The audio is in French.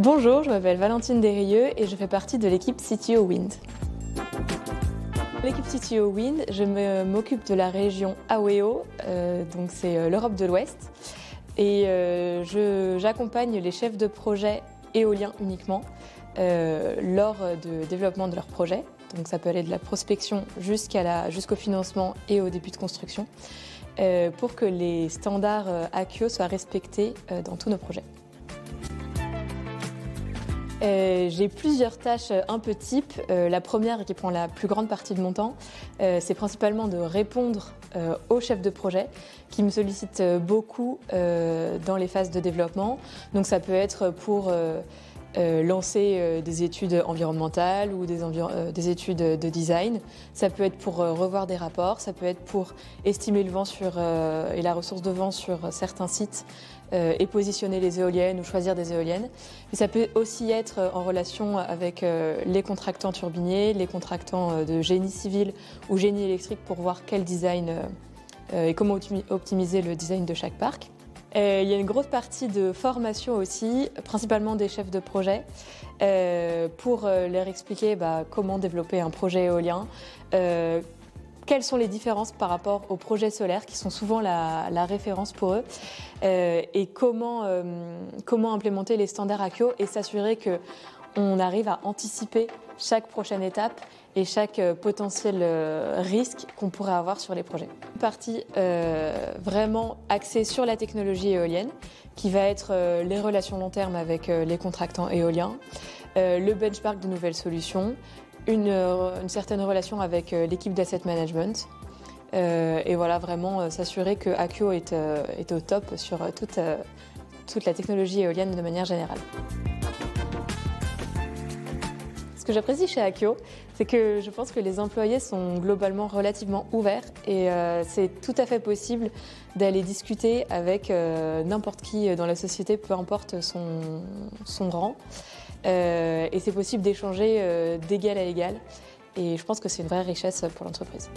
Bonjour, je m'appelle Valentine Desrieux et je fais partie de l'équipe CTO Wind. L'équipe CTO Wind, je m'occupe de la région AOEO, donc c'est l'Europe de l'Ouest, et j'accompagne les chefs de projet éoliens uniquement lors du développement de leur projet. Donc ça peut aller de la prospection jusqu'au financement et au début de construction, pour que les standards AKIO soient respectés dans tous nos projets. J'ai plusieurs tâches un peu types. La première, qui prend la plus grande partie de mon temps, c'est principalement de répondre aux chefs de projet qui me sollicitent beaucoup dans les phases de développement. Donc ça peut être pour lancer des études environnementales ou des études de design. Ça peut être pour revoir des rapports, ça peut être pour estimer le vent et la ressource de vent sur certains sites et positionner les éoliennes ou choisir des éoliennes. Et ça peut aussi être en relation avec les contractants turbiniers, les contractants de génie civil ou génie électrique pour voir quel design et comment optimiser le design de chaque parc. Il y a une grosse partie de formation aussi, principalement des chefs de projet, pour leur expliquer comment développer un projet éolien, quelles sont les différences par rapport aux projets solaires qui sont souvent la référence pour eux, et comment implémenter les standards AKIO et s'assurer qu'on arrive à anticiper chaque prochaine étape et chaque potentiel risque qu'on pourrait avoir sur les projets. Une partie vraiment axée sur la technologie éolienne, qui va être les relations long terme avec les contractants éoliens, le benchmark de nouvelles solutions, une certaine relation avec l'équipe d'asset management, et voilà, vraiment s'assurer que AKIO est au top sur toute la technologie éolienne de manière générale. Ce que j'apprécie chez AKIO, c'est que je pense que les employés sont globalement relativement ouverts et c'est tout à fait possible d'aller discuter avec n'importe qui dans la société, peu importe son rang. Et c'est possible d'échanger d'égal à égal et je pense que c'est une vraie richesse pour l'entreprise.